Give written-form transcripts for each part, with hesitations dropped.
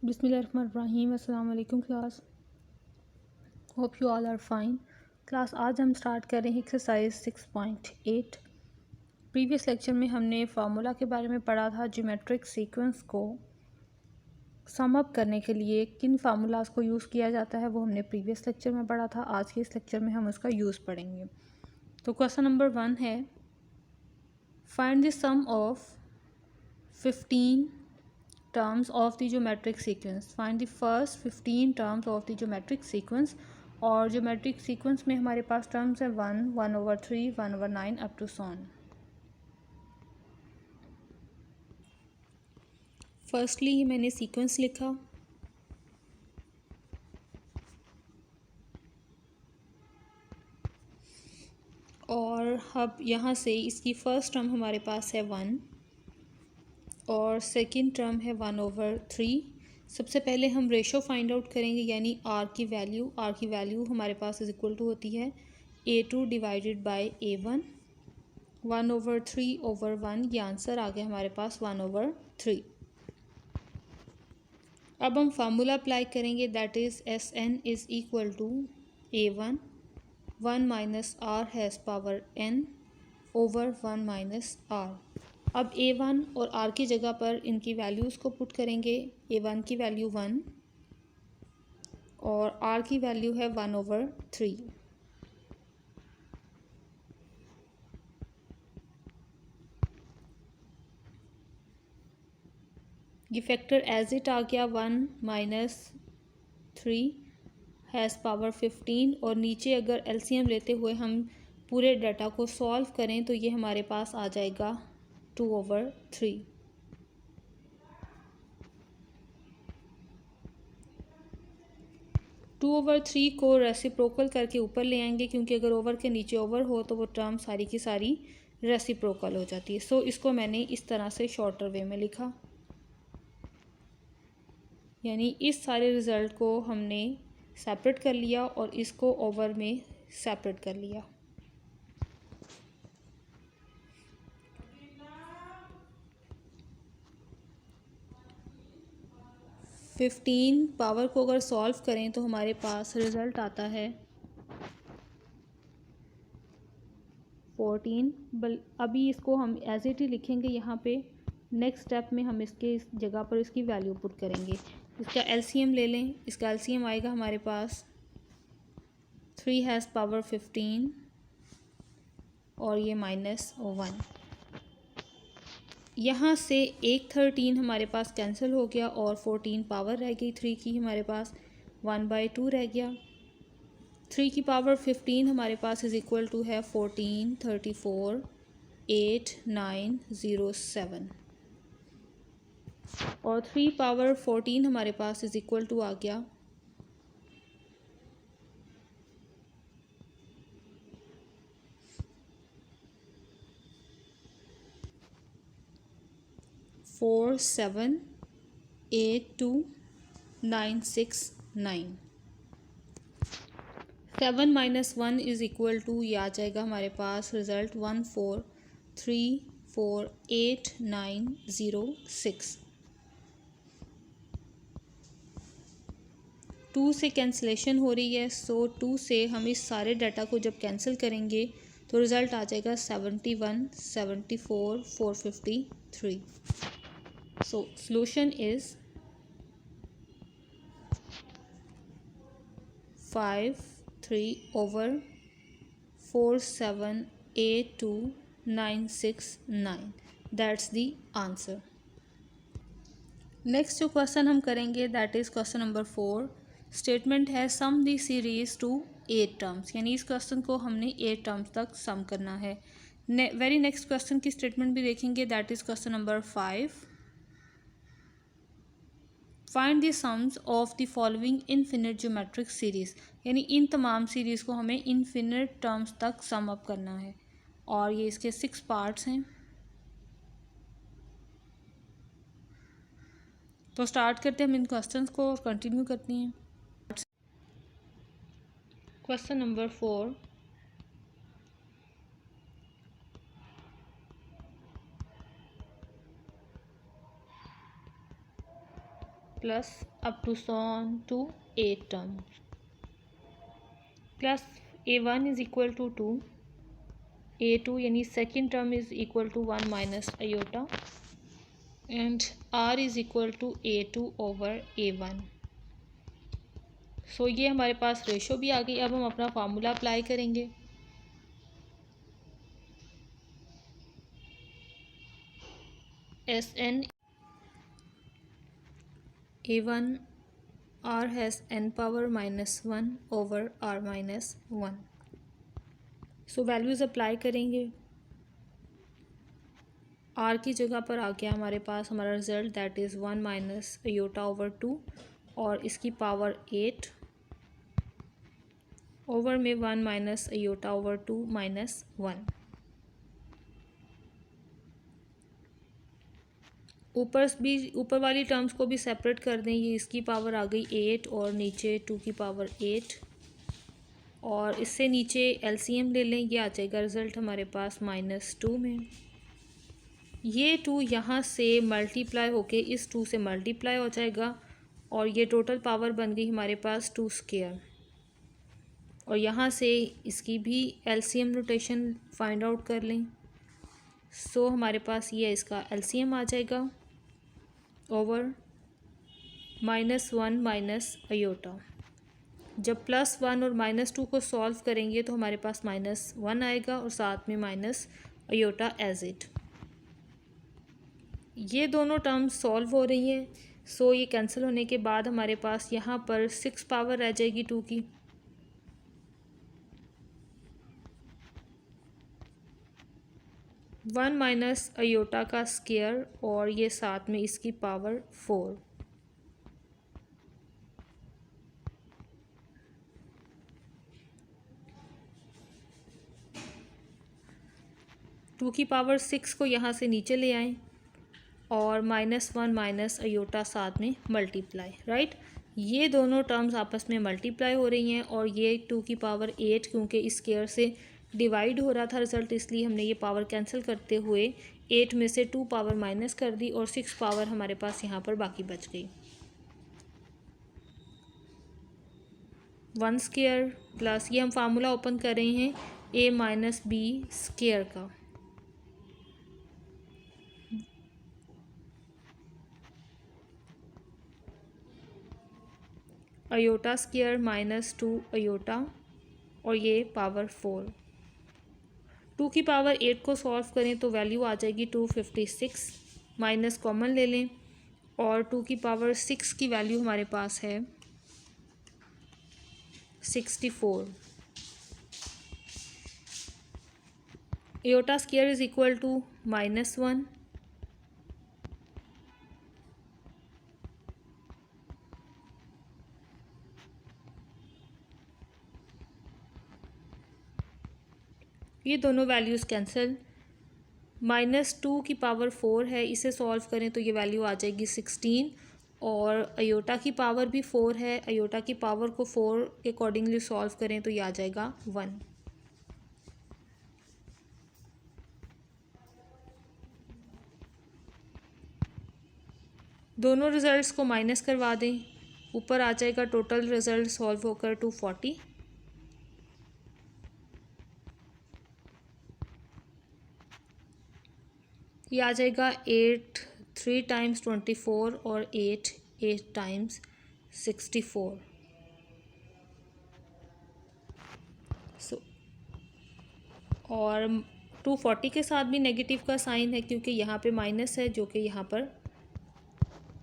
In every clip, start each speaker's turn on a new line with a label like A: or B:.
A: बिस्मिल्लाहिर्रहमानिर्रहीम। अस्सलाम वालेकुम class, hope you all are fine. Class आज हम स्टार्ट कर रहे हैं एक्सरसाइज 6.8। प्रीवियस लेक्चर में हमने फार्मूला के बारे में पढ़ा था। ज्योमेट्रिक सीक्वेंस को सम अप करने के लिए किन फार्मूलाज को यूज़ किया जाता है वो हमने प्रीवियस लेक्चर में पढ़ा था। आज के इस लेक्चर में हम उसका यूज़ पढ़ेंगे। तो क्वेश्चन नंबर 1 है, find the sum of 15 terms of the geometric sequence. Find the first 15 terms of the geometric sequence. और geometric sequence में हमारे पास terms है 1, 1/3, 1/9 up to so on. Firstly मैंने sequence लिखा, और अब यहाँ से इसकी फर्स्ट टर्म हमारे पास है 1 और सेकंड टर्म है 1/3। सबसे पहले हम रेशो फाइंड आउट करेंगे, यानी आर की वैल्यू हमारे पास इज इक्वल टू होती है A2 डिवाइडेड बाय A1। 1/3/1, ये आंसर आ गया हमारे पास 1/3। अब हम फार्मूला अप्लाई करेंगे, that is SN is equal to A1 1 minus R has power N over 1 minus R। अब A1 और R की जगह पर इनकी वैल्यूज़ को पुट करेंगे। A1 की वैल्यू 1 और R की वैल्यू है 1/3। ये फैक्टर एज इट आ गया 1 माइनस 3 हैज़ पावर 15, और नीचे अगर LCM लेते हुए हम पूरे डाटा को सॉल्व करें तो ये हमारे पास आ जाएगा 2/3। टू ओवर थ्री को रेसिप्रोकल करके ऊपर ले आएंगे, क्योंकि अगर ओवर के नीचे ओवर हो तो वो टर्म सारी की सारी रेसिप्रोकल हो जाती है। सो इसको मैंने इस तरह से शॉर्टर वे में लिखा, यानी इस सारे रिज़ल्ट को हमने सेपरेट कर लिया और इसको ओवर में सेपरेट कर लिया। फिफ्टीन पावर को अगर सॉल्व करें तो हमारे पास रिज़ल्ट आता है 14। अभी इसको हम एज इट ही लिखेंगे। यहाँ पे नेक्स्ट स्टेप में हम इसके इस जगह पर इसकी वैल्यू पुट करेंगे। इसका LCM ले लें। इसका LCM आएगा हमारे पास 3 हैज़ पावर 15 और ये -1। यहाँ से एक 13 हमारे पास कैंसिल हो गया और 14 पावर रह गई 3 की, हमारे पास 1/2 रह गया। 3 की पावर 15 हमारे पास इज़ इक्वल टू है 14, 34, 8, 9, 0, 7, और 3 पावर 14 हमारे पास इज़ इक्वल टू आ गया 4, 7, 8, 2, 9, 6, 9। 7 - 1 इज़ इक्वल टू, ये आ जाएगा हमारे पास रिज़ल्ट 1, 4, 3, 4, 8, 9, 0, 6। 2 से कैंसिलेशन हो रही है, सो 2 से हम इस सारे डाटा को जब कैंसिल करेंगे तो रिज़ल्ट आ जाएगा 71, 74, 453। So solution is 5, 3/4, 7, 8, 2, 9, 6, 9। That's the answer. Next जो क्वेश्चन हम करेंगे that is question number 4। Statement है सम दी सीरीज़ टू 8 टर्म्स, यानी इस क्वेश्चन को हमने 8 टर्म्स तक सम करना है। वेरी नेक्स्ट क्वेश्चन की स्टेटमेंट भी देखेंगे, that is question number 5। Find the sums of the following infinite geometric series, यानी इन तमाम सीरीज़ को हमें इनफिनिट टर्म्स तक सम अप करना है, और ये इसके 6 पार्ट्स हैं। तो स्टार्ट करते हैं हम इन क्वेश्चंस को और कंटिन्यू करते हैं। Question number 4। plus up to so on to 8 terms, plus a1 is equal to 2, a2 यानी second term is equal to 1 minus iota, and r is equal to a2 over a1. सो ये हमारे पास ratio भी आ गई। अब हम अपना formula apply करेंगे। S N a1 r has n power -1 over r -1। So values apply करेंगे। r की जगह पर आ गया हमारे पास हमारा result, that is 1 minus iota over 2 और इसकी पावर 8 ओवर में 1 माइनस अयोटा ओवर 2 माइनस 1। ऊपर वाली टर्म्स को भी सेपरेट कर दें। ये इसकी पावर आ गई 8 और नीचे 2 की पावर 8, और इससे नीचे एलसीएम ले लें, ये आ जाएगा रिज़ल्ट हमारे पास -2 में। ये 2 यहाँ से मल्टीप्लाई होके इस 2 से मल्टीप्लाई हो जाएगा और ये टोटल पावर बन गई हमारे पास 2 स्क्वायर, और यहाँ से इसकी भी एलसीएम नोटेशन फाइंड आउट कर लें। सो हमारे पास ये इसका एलसीएम आ जाएगा ओवर -1 माइनस अयोटा। जब +1 और -2 को सॉल्व करेंगे तो हमारे पास -1 आएगा और साथ में माइनस अयोटा एज इट। ये दोनों टर्म्स सॉल्व हो रही हैं। सो ये कैंसिल होने के बाद हमारे पास यहाँ पर 6 पावर रह जाएगी 2 की। वन माइनस अयोटा का स्क्वायर और ये साथ में इसकी पावर 4। टू की पावर 6 को यहाँ से नीचे ले आएं और -1 माइनस अयोटा साथ में मल्टीप्लाई, राइट। ये दोनों टर्म्स आपस में मल्टीप्लाई हो रही हैं और ये 2 की पावर 8 क्योंकि इस स्क्वायर से डिवाइड हो रहा था रिजल्ट, इसलिए हमने ये पावर कैंसिल करते हुए 8 में से 2 पावर माइनस कर दी और 6 पावर हमारे पास यहाँ पर बाकी बच गई। 1 स्क्वायर प्लस ये हम फार्मूला ओपन कर रहे हैं a माइनस बी स्क्वायर का, अयोटा स्क्वायर -2 अयोटा और ये पावर 4। 2 की पावर 8 को सॉल्व करें तो वैल्यू आ जाएगी 256, माइनस कॉमन ले लें और 2 की पावर 6 की वैल्यू हमारे पास है 64। Iota square is equal to -1 ये दोनों वैल्यूज़ कैंसिल। -2 की पावर 4 है, इसे सॉल्व करें तो ये वैल्यू आ जाएगी 16 और अयोटा की पावर भी 4 है, अयोटा की पावर को 4 के अकॉर्डिंगली सॉल्व करें तो ये आ जाएगा 1। दोनों रिजल्ट्स को माइनस करवा दें, ऊपर आ जाएगा टोटल रिजल्ट सॉल्व होकर 240। ये आ जाएगा 8 3 टाइम्स 24 और 8 टाइम्स 64। सो और 240 के साथ भी नेगेटिव का साइन है क्योंकि यहाँ पे माइनस है, जो कि यहाँ पर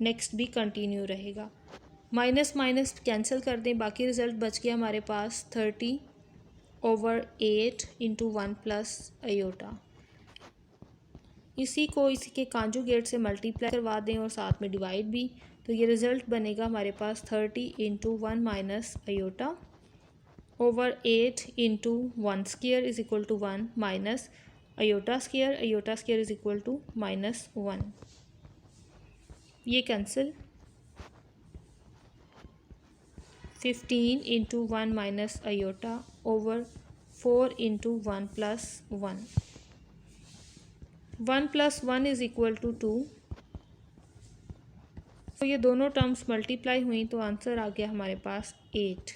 A: नेक्स्ट भी कंटिन्यू रहेगा। माइनस माइनस कैंसिल कर दें, बाकी रिज़ल्ट बच गया हमारे पास 30 ओवर 8 इंटू 1 प्लस अयोटा। इसी को इसी के कॉन्जुगेट से मल्टीप्लाई करवा दें और साथ में डिवाइड भी, तो ये रिज़ल्ट बनेगा हमारे पास 30 into 1 minus iota over 8 into 1 square is equal to 1 minus iota square is equal to -1। ये cancel. 15 into 1 minus iota over 4 into 1 plus 1। 1 plus 1 is equal to 2। तो ये दोनों टर्म्स मल्टीप्लाई हुई तो आंसर आ गया हमारे पास 8।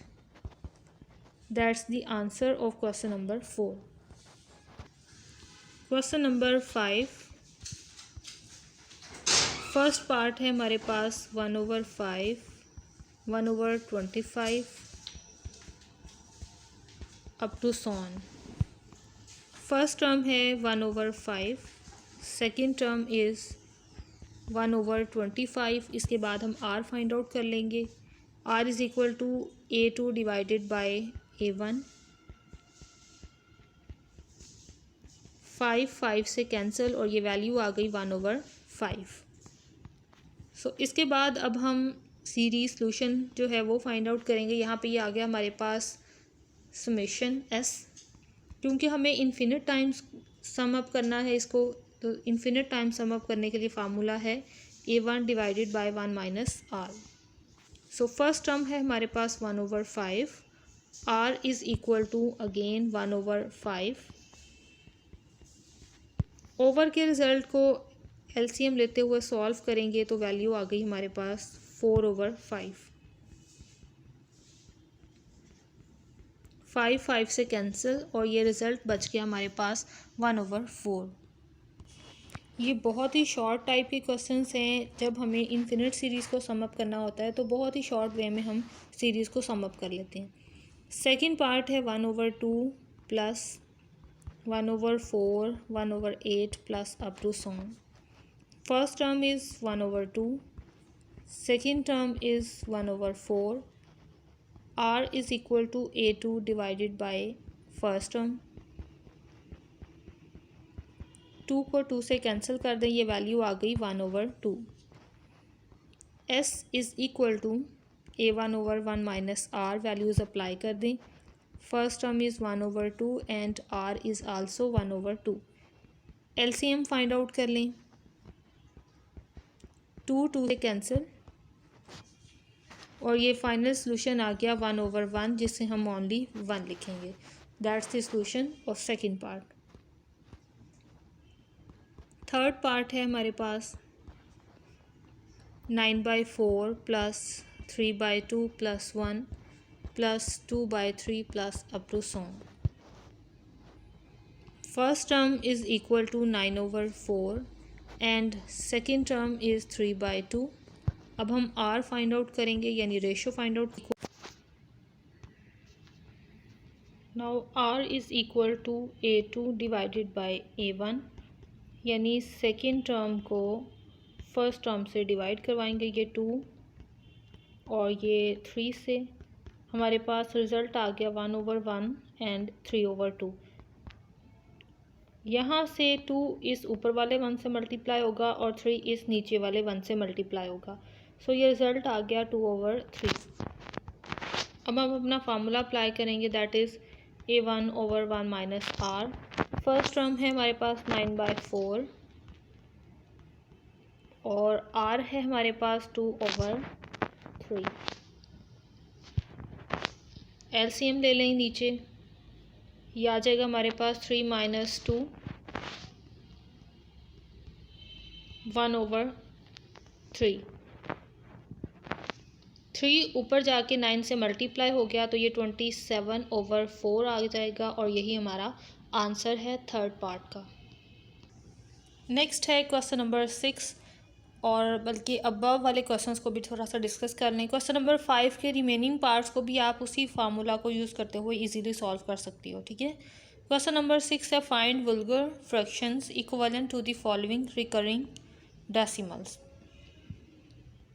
A: That's the answer of question number 4। Question number 5, first part है हमारे पास 1/5, 1/25 up to so on. First term है 1/5, सेकेंड टर्म इज़ 1/25। इसके बाद हम r फाइंड आउट कर लेंगे। r is equal to a2 divided by a1। 5 से कैंसिल और ये वैल्यू आ गई 1/5। सो इसके बाद अब हम सीरीज सोल्यूशन जो है वो फाइंड आउट करेंगे। यहाँ पे ये आ गया हमारे पास समेशन s, क्योंकि हमें इन्फिनिट टाइम्स सम अप करना है इसको, तो इन्फिनिट टाइम सम अप करने के लिए फार्मूला है a1 divided by 1 minus r। So first term है हमारे पास 1/5, r is equal to again 1/5। Over के रिज़ल्ट को एलसीएम लेते हुए सॉल्व करेंगे तो वैल्यू आ गई हमारे पास 4/5। 5 से कैंसिल और ये रिज़ल्ट बच गया हमारे पास 1/4। ये बहुत ही शॉर्ट टाइप के क्वेश्चंस हैं। जब हमें इन्फिनिट सीरीज़ को सम अप करना होता है तो बहुत ही शॉर्ट वे में हम सीरीज़ को सम अप कर लेते हैं। सेकंड पार्ट है 1/2 plus 1/4, 1/8 plus up to so on. First term is 1/2, second term is 1/4, r is equal to a2 divided by first term. 2 को 2 से कैंसिल कर दें, ये वैल्यू आ गई 1/2। s is equal to a1/1 minus r, values apply कर दें। First term is 1/2 and r is also 1/2। LCM find out कर लें। 2 से कैंसिल और ये फाइनल सोल्यूशन आ गया 1/1, जिससे हम ओनली 1 लिखेंगे। That's the solution of second part. Third part है हमारे पास 9/4 plus 3/2 plus 1 plus 2/3 plus up to so on. First term is equal to 9/4 and second term is 3/2। अब हम r फाइंड आउट करेंगे, यानी ratio find out. Now r is equal to a2 divided by a1, यानी second term को first term से divide करवाएंगे, ये 2 और ये 3 से। हमारे पास रिज़ल्ट आ गया 1/1 एंड 3/2। यहाँ से 2 इस ऊपर वाले 1 से मल्टीप्लाई होगा और 3 इस नीचे वाले 1 से मल्टीप्लाई होगा। सो ये रिज़ल्ट आ गया 2/3। अब हम अपना फार्मूला अप्लाई करेंगे, that is a1/1 minus r। First term है हमारे पास 9/4 और r है हमारे पास 2/3। एलसीएम ले लें नीचे, ये आ जाएगा हमारे पास 3 माइनस 2 1/3। 3 ऊपर जाके 9 से मल्टीप्लाई हो गया तो ये 27/4 आ जाएगा और यही हमारा आंसर है थर्ड पार्ट का। नेक्स्ट है क्वेश्चन नंबर 6, और बल्कि अबव वाले क्वेश्चंस को भी थोड़ा सा डिस्कस कर लें। क्वेश्चन नंबर 5 के रिमेनिंग पार्ट्स को भी आप उसी फार्मूला को यूज़ करते हुए इजीली सॉल्व कर सकती हो, ठीक है। क्वेश्चन नंबर 6 है find vulgar fractions equivalent to the following recurring decimals.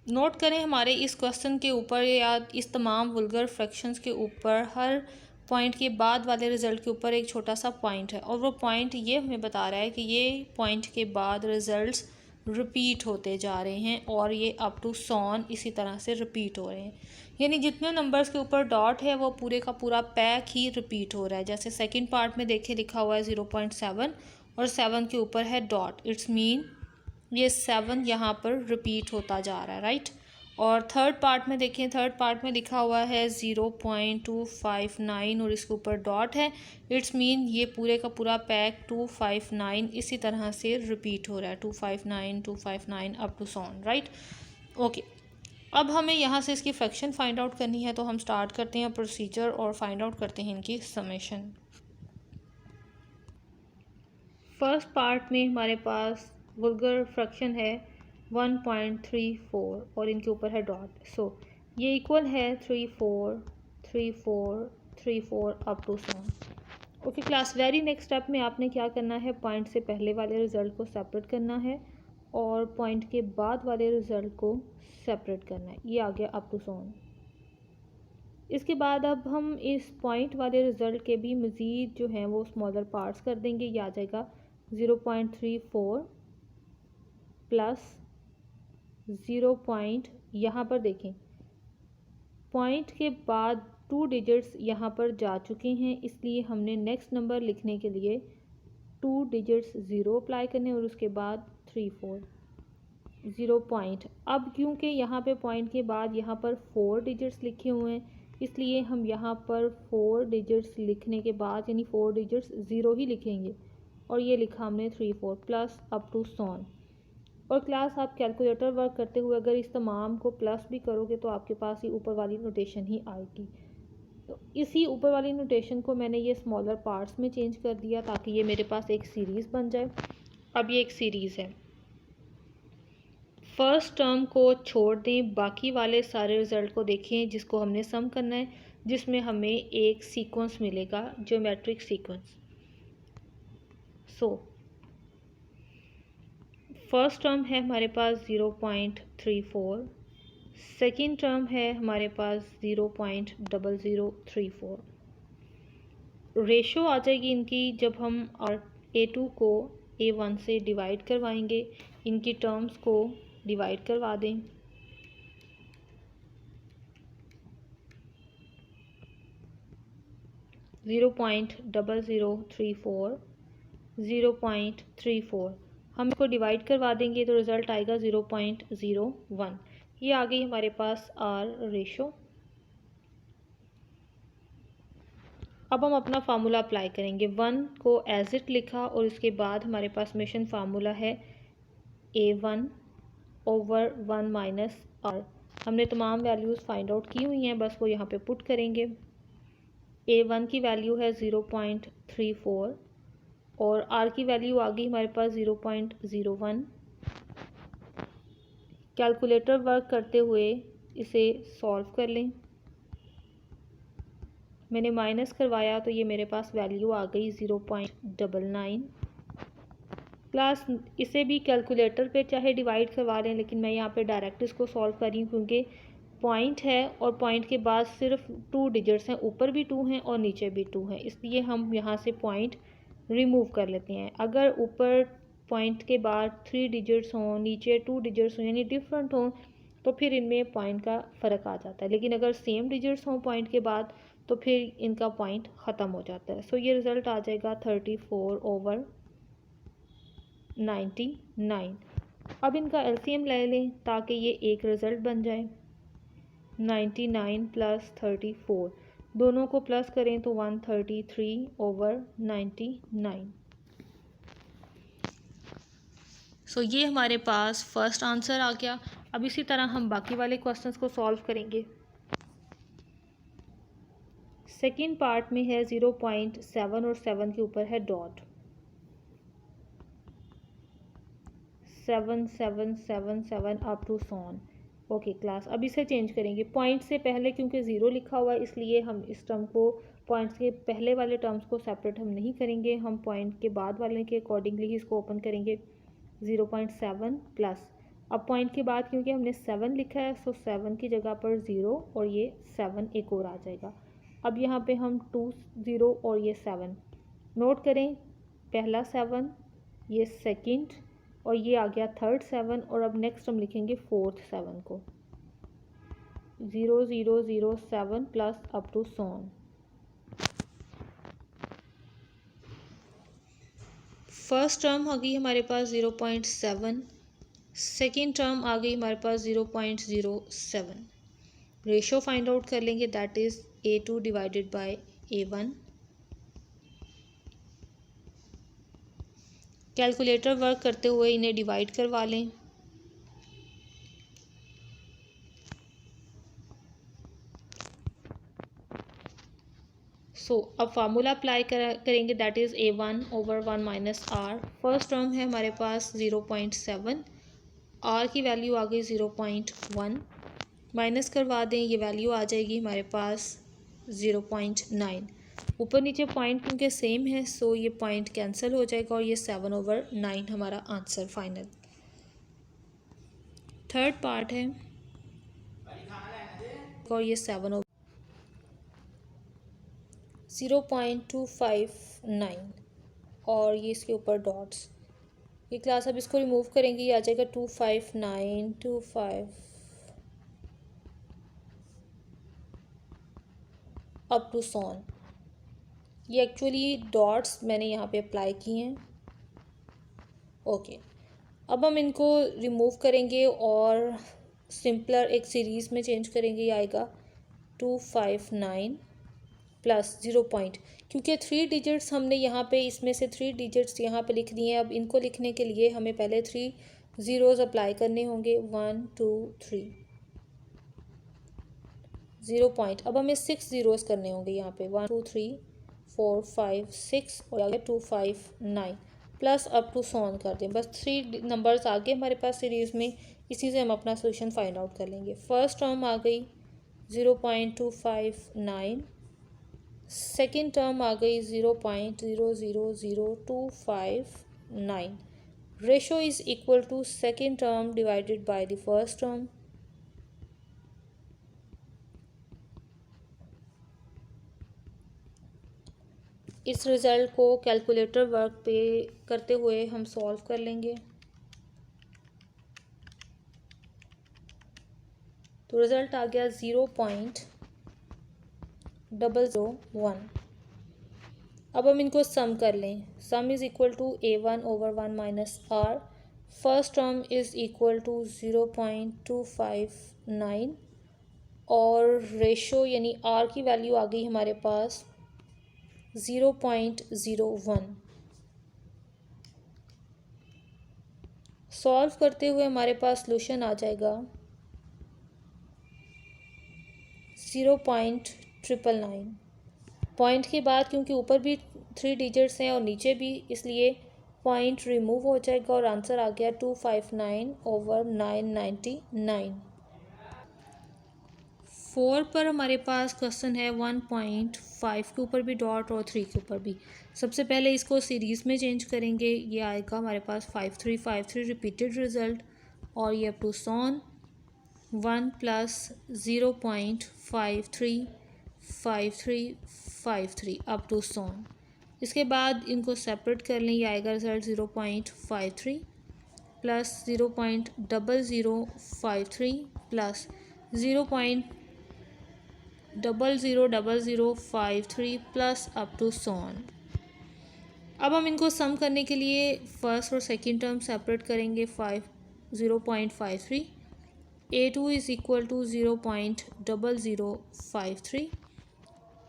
A: Note करें हमारे इस क्वेश्चन के ऊपर या इस तमाम वुल्गर फ्रैक्शंस के ऊपर हर पॉइंट के बाद वाले रिज़ल्ट के ऊपर एक छोटा सा पॉइंट है, और वो पॉइंट ये हमें बता रहा है कि ये पॉइंट के बाद रिज़ल्ट्स रिपीट होते जा रहे हैं और ये अप टू सॉन इसी तरह से रिपीट हो रहे हैं। यानी जितने नंबर्स के ऊपर डॉट है वो पूरे का पूरा पैक ही रिपीट हो रहा है। जैसे सेकंड पार्ट में देखें लिखा हुआ है 0.7 और 7 के ऊपर है डॉट, इट्स मीन ये 7 यहाँ पर रिपीट होता जा रहा है, राइट। और थर्ड पार्ट में देखें, थर्ड पार्ट में लिखा हुआ है 0.259 और इसके ऊपर डॉट है, इट्स मीन ये पूरे का पूरा पैक 259 इसी तरह से रिपीट हो रहा है, 259 259 up to so on, right. Okay, अब हमें यहाँ से इसकी फ्रैक्शन फाइंड आउट करनी है, तो हम स्टार्ट करते हैं प्रोसीजर और फाइंड आउट करते हैं इनकी समेशन। फर्स्ट पार्ट में हमारे पास वुल्गर फ्रैक्शन है 1.34 और इनके ऊपर है डॉट। सो ये इक्वल है 34 34 34 up to so. Okay class, very next step में आपने क्या करना है, पॉइंट से पहले वाले रिज़ल्ट को सेपरेट करना है और पॉइंट के बाद वाले रिज़ल्ट को सेपरेट करना है। ये आ गया अप टू सो। इसके बाद अब हम इस पॉइंट वाले रिज़ल्ट के भी मज़ीद जो हैं वो स्मॉलर पार्ट्स कर देंगे। ये आ जाएगा 0.34 प्लस 0. यहाँ पर देखें पॉइंट के बाद 2 डिजिट्स यहाँ पर जा चुके हैं, इसलिए हमने नेक्स्ट नंबर लिखने के लिए 2 डिजिट्स 0 अप्लाई करने और उसके बाद 34 0. अब क्योंकि यहाँ पे पॉइंट के बाद यहाँ पर 4 डिजिट्स लिखे हुए हैं, इसलिए हम यहाँ पर 4 डिजिट्स लिखने के बाद यानी 4 डिजिट्स 0 ही लिखेंगे और ये लिखा हमने 34 प्लस अप टू सॉन। और क्लास आप कैलकुलेटर वर्क करते हुए अगर इस तमाम को प्लस भी करोगे तो आपके पास ये ऊपर वाली नोटेशन ही आएगी। तो इसी ऊपर वाली नोटेशन को मैंने ये स्मॉलर पार्ट्स में चेंज कर दिया ताकि ये मेरे पास एक सीरीज़ बन जाए। अब ये एक सीरीज़ है, फर्स्ट टर्म को छोड़ दें, बाकी वाले सारे रिज़ल्ट को देखें जिसको हमने सम करना है, जिसमें हमें एक सीक्वेंस मिलेगा, ज्योमेट्रिक सीक्वेंस। सो फर्स्ट टर्म है हमारे पास 0.34, सेकेंड टर्म है हमारे पास 0.0034। रेशो आ जाएगी इनकी जब हम A2 को A1 से डिवाइड करवाएंगे, इनकी टर्म्स को डिवाइड करवा दें। (0.0034 0.34 हम इसको डिवाइड करवा देंगे तो रिज़ल्ट आएगा 0.01। ये आ गई हमारे पास आर रेशो। अब हम अपना फार्मूला अप्लाई करेंगे। 1 को एज इट लिखा और इसके बाद हमारे पास समेशन फार्मूला है A1 ओवर 1 माइनस आर। हमने तमाम वैल्यूज़ फाइंड आउट की हुई हैं, बस वो यहाँ पे पुट करेंगे। A1 की वैल्यू है 0.34 और R की वैल्यू आ गई हमारे पास 0.01। कैलकुलेटर वर्क करते हुए इसे सॉल्व कर लें। मैंने माइनस करवाया तो ये मेरे पास वैल्यू आ गई 0.99। क्लास इसे भी कैलकुलेटर पे चाहे डिवाइड करवा लें, लेकिन मैं यहाँ पे डायरेक्ट इसको सॉल्व कर रही हूँ क्योंकि पॉइंट है और पॉइंट के बाद सिर्फ 2 डिजिट्स हैं, ऊपर भी 2 हैं और नीचे भी 2 हैं, इसलिए हम यहाँ से पॉइंट रिमूव कर लेते हैं। अगर ऊपर पॉइंट के बाद 3 डिजिट्स हों, नीचे 2 डिजिट्स हों यानी डिफरेंट हों, तो फिर इनमें पॉइंट का फ़र्क आ जाता है। लेकिन अगर सेम डिजिट्स हों पॉइंट के बाद तो फिर इनका पॉइंट ख़त्म हो जाता है। सो ये रिज़ल्ट आ जाएगा 34 ओवर 99। अब इनका एलसीएम ले लें ताकि ये एक रिज़ल्ट बन जाए। 99 प्लस 34 दोनों को प्लस करें तो 133 ओवर 99। सो ये हमारे पास फर्स्ट आंसर आ गया। अब इसी तरह हम बाकी वाले क्वेश्चंस को सॉल्व करेंगे। सेकेंड पार्ट में है 0.7 और 7 के ऊपर है dot. 7 7 7 7 up to so on. Okay class, अब इसे चेंज करेंगे। पॉइंट से पहले क्योंकि 0 लिखा हुआ है इसलिए हम इस टर्म को पॉइंट्स के पहले वाले टर्म्स को सेपरेट हम नहीं करेंगे, हम पॉइंट के बाद वाले के अकॉर्डिंगली ही इसको ओपन करेंगे। 0.7 प्लस, अब पॉइंट के बाद क्योंकि हमने 7 लिखा है सो 7 की जगह पर 0 और ये 7 एक और आ जाएगा। अब यहाँ पे हम 2 0 और ये 7 नोट करें, पहला 7, ये सेकंड और ये आ गया थर्ड 7 और अब नेक्स्ट हम लिखेंगे फोर्थ 7 को। 0 0 0 7 प्लस अप टू सॉन। फर्स्ट टर्म आ गई हमारे पास 0.7, सेकेंड टर्म आ गई हमारे पास 0.07। रेशो फाइंड आउट कर लेंगे, that is A2 divided by A1। Calculator work करते हुए इन्हें डिवाइड करवा लें। सो अब फार्मूला अप्लाई करेंगे, that is A1/1 minus R. First term है हमारे पास 0.7, आर की वैल्यू आ गई 0.1, माइनस करवा दें, ये वैल्यू आ जाएगी हमारे पास 0.9। ऊपर नीचे पॉइंट क्योंकि सेम है सो ये पॉइंट कैंसिल हो जाएगा और ये 7/9 हमारा आंसर फाइनल। थर्ड पार्ट है और ये 0.259 और ये इसके ऊपर डॉट्स। ये क्लास अब इसको रिमूव करेंगे, ये आ जाएगा 25925 अप टू सॉन। ये एक्चुअली डॉट्स मैंने यहाँ पे अप्लाई किए हैं। ओके, अब हम इनको रिमूव करेंगे और सिंपलर एक सीरीज़ में चेंज करेंगे। ये आएगा 259 प्लस 0 पॉइंट, क्योंकि 3 डिजिट्स हमने यहाँ पे इसमें से 3 डिजिट्स यहाँ पे लिख दिए हैं। अब इनको लिखने के लिए हमें पहले 3 ज़ीरोज़ अप्लाई करने होंगे, 1 2 3 0 पॉइंट। अब हमें 6 ज़ीरोज़ करने होंगे यहाँ पे, 1 2 3 4 5 6 और आगे 259 प्लस अप टू सॉन कर दें। बस 3 नंबर्स आगे हमारे पास सीरीज़ में, इसी से हम अपना सोल्यूशन फाइंड आउट कर लेंगे। फर्स्ट टर्म आ गई 0.259, सेकेंड टर्म आ गई 0.000259। Ratio is equal to second term divided by the first term. इस रिज़ल्ट को कैलकुलेटर वर्क पे करते हुए हम सॉल्व कर लेंगे। तो रिज़ल्ट आ गया 0.001। अब हम इनको सम कर लें। Sum is equal to A1/1 minus R. First term is equal to 0.259 और रेशो यानी आर की वैल्यू आ गई हमारे पास 0.01। सॉल्व करते हुए हमारे पास सॉल्यूशन आ जाएगा 0.999। पॉइंट के बाद क्योंकि ऊपर भी 3 डिजिट्स हैं और नीचे भी, इसलिए पॉइंट रिमूव हो जाएगा और आंसर आ गया 259/999। 4 पर हमारे पास क्वेश्चन है 1.5 के ऊपर भी डॉट और 3 के ऊपर भी। सबसे पहले इसको सीरीज़ में चेंज करेंगे। ये आएगा हमारे पास 5353 रिपीटेड रिज़ल्ट और ये up to so on 1 plus 0.535353 up to so on. इसके बाद इनको सेपरेट कर लें, ये आएगा result 0.53 plus 0.0053 plus 0.000053 plus up to so on. अब हम इनको सम करने के लिए फर्स्ट और सेकंड टर्म सेपरेट करेंगे। 0.53 A2 is equal to 0.0053।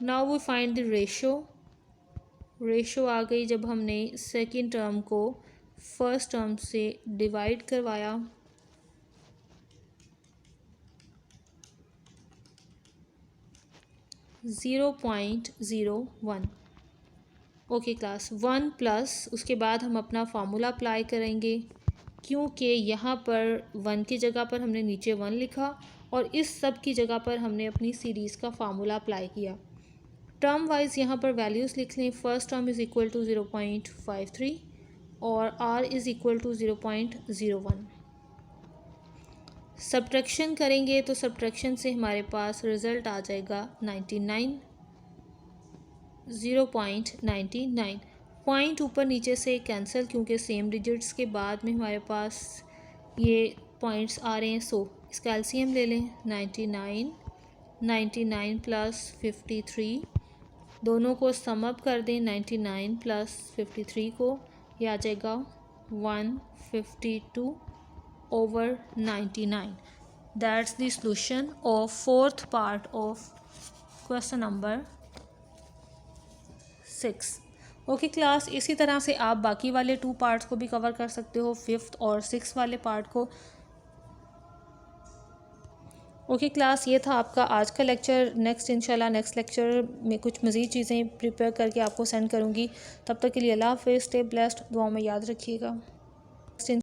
A: Now we find the ratio आ गई जब हमने सेकंड टर्म को फर्स्ट टर्म से डिवाइड करवाया। (0.01). ओके क्लास 1 प्लस उसके बाद हम अपना फार्मूला अप्लाई करेंगे, क्योंकि यहाँ पर 1 की जगह पर हमने नीचे 1 लिखा और इस सब की जगह पर हमने अपनी सीरीज़ का फार्मूला अप्लाई किया। टर्म वाइज यहाँ पर वैल्यूज़ लिख लें। First term is equal to 0.53 और R is equal to 0.01। Subtraction करेंगे तो सब्ट्रैक्शन से हमारे पास रिज़ल्ट आ जाएगा 99, 0.99। पॉइंट ऊपर नीचे से कैंसिल, क्योंकि सेम डिजिट्स के बाद में हमारे पास ये पॉइंट्स आ रहे हैं। सो इसका एलसीएम ले लें। 99 प्लस 53, दोनों को सम अप कर दें। 99 प्लस 53 को, ये आ जाएगा 152/99। That's the solution of fourth part of question number 6। Okay class, इसी तरह से आप बाकी वाले 2 पार्ट्स को भी कवर कर सकते हो, 5th और 6th वाले पार्ट को। ओके क्लास, ये था आपका आज का लेक्चर। नेक्स्ट इंशाल्लाह नेक्स्ट लेक्चर में कुछ मज़ीद चीज़ें प्रिपेयर करके आपको सेंड करूँगी। तब तक के लिए अल्लाह हाफ़िज़, स्टे ब्लेस्ड, दुआ में याद रखिएगा।